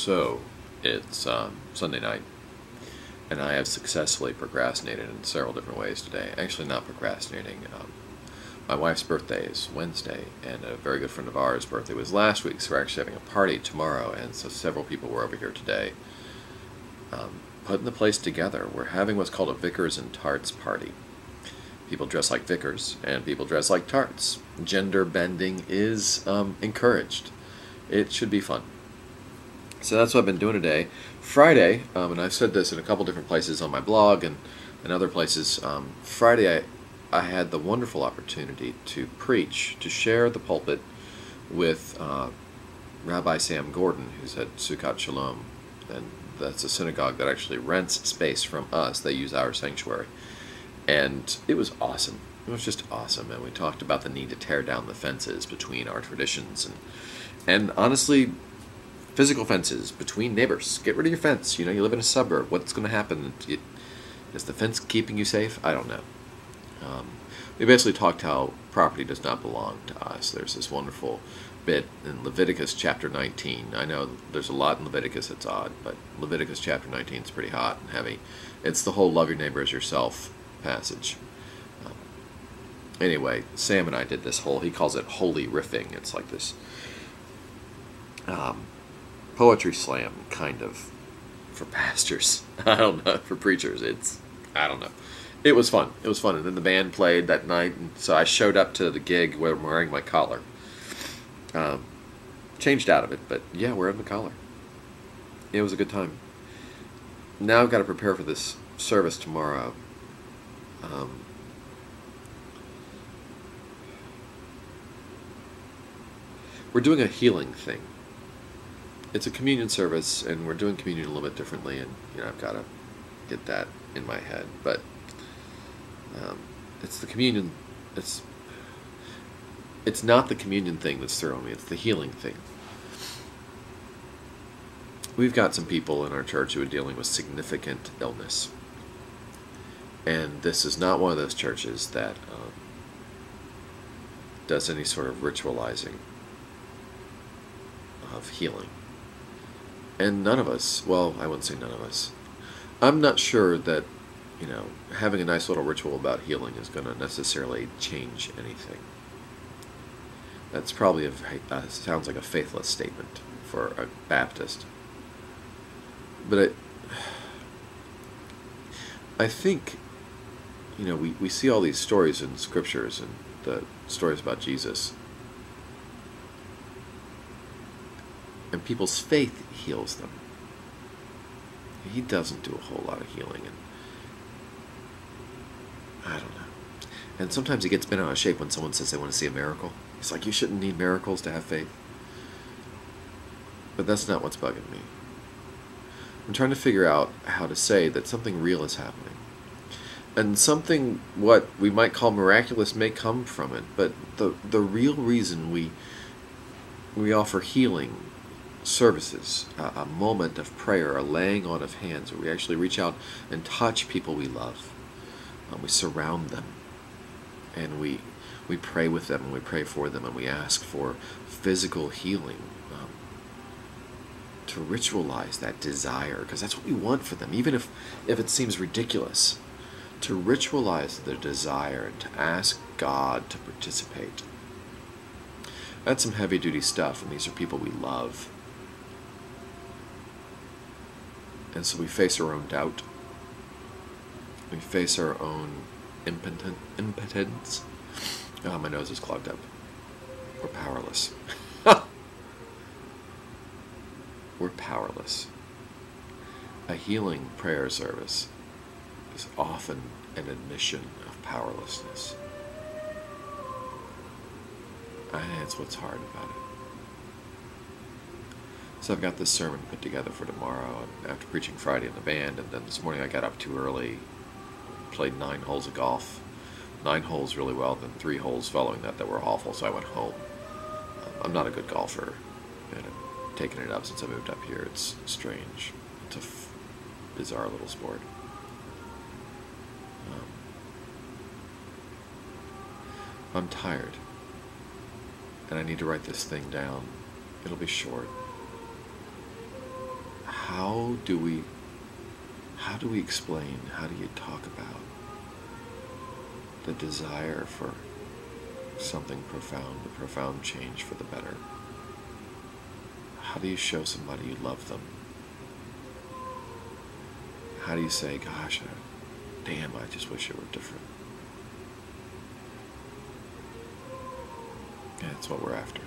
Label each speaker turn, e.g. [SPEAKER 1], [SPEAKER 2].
[SPEAKER 1] So, it's Sunday night, and I have successfully procrastinated in several different ways today. Actually, not procrastinating. My wife's birthday is Wednesday, and a very good friend of ours' birthday was last week, so we're actually having a party tomorrow, and so several people were over here today putting the place together. We're having what's called a Vickers and Tarts party. People dress like vicars, and people dress like tarts. Gender bending is encouraged. It should be fun. So that's what I've been doing today. Friday, and I've said this in a couple different places on my blog and other places, Friday I had the wonderful opportunity to preach, to share the pulpit with Rabbi Sam Gordon, who's at Sukkot Shalom, and that's a synagogue that actually rents space from us. They use our sanctuary. And it was awesome. It was just awesome. And we talked about the need to tear down the fences between our traditions and honestly, physical fences between neighbors. Get rid of your fence. You know, you live in a suburb. What's going to happen? Is the fence keeping you safe? I don't know. We basically talked how property does not belong to us. There's this wonderful bit in Leviticus chapter 19. I know there's a lot in Leviticus that's odd, but Leviticus chapter 19 is pretty hot and heavy. It's the whole love your neighbor as yourself passage. Anyway, Sam and I did this whole, he calls it holy riffing. It's like this poetry slam, kind of, for pastors. I don't know, for preachers. I don't know. It was fun. It was fun. And then the band played that night, and so I showed up to the gig wearing my collar. Changed out of it, but yeah, wearing the collar. It was a good time. Now I've got to prepare for this service tomorrow. We're doing a healing thing. It's a communion service, and we're doing communion a little bit differently, and I've got to get that in my head. But it's the communion. It's not the communion thing that's throwing me. It's the healing thing. We've got some people in our church who are dealing with significant illness. And this is not one of those churches that does any sort of ritualizing of healing. And none of us, well, I wouldn't say none of us, I'm not sure that, having a nice little ritual about healing is going to necessarily change anything. That's probably sounds like a faithless statement for a Baptist. But I think, we see all these stories in scriptures and the stories about Jesus. And people's faith heals them. He doesn't do a whole lot of healing. And I don't know. And sometimes he gets bent out of shape when someone says they want to see a miracle. He's like, you shouldn't need miracles to have faith. But that's not what's bugging me. I'm trying to figure out how to say that something real is happening. And something, what we might call miraculous, may come from it. But the real reason we offer healing services, a moment of prayer, a laying on of hands, where we actually reach out and touch people we love. We surround them, and we pray with them, and we pray for them, and we ask for physical healing, to ritualize that desire, because that's what we want for them, even if it seems ridiculous, to ritualize their desire and to ask God to participate. That's some heavy-duty stuff, and these are people we love. And so we face our own doubt. We face our own impotence. Oh, my nose is clogged up. We're powerless. We're powerless. A healing prayer service is often an admission of powerlessness. And that's what's hard about it. So I've got this sermon put together for tomorrow, and after preaching Friday in the band, and then this morning I got up too early, played 9 holes of golf. 9 holes really well, then 3 holes following that were awful, so I went home. I'm not a good golfer, and I've taken it up since I moved up here. It's strange. It's a bizarre little sport. I'm tired, and I need to write this thing down. It'll be short. how do we explain, how do you talk about the desire for something profound, a profound change for the better? How do you show somebody you love them? How do you say, gosh, damn, I just wish it were different? Yeah, that's what we're after.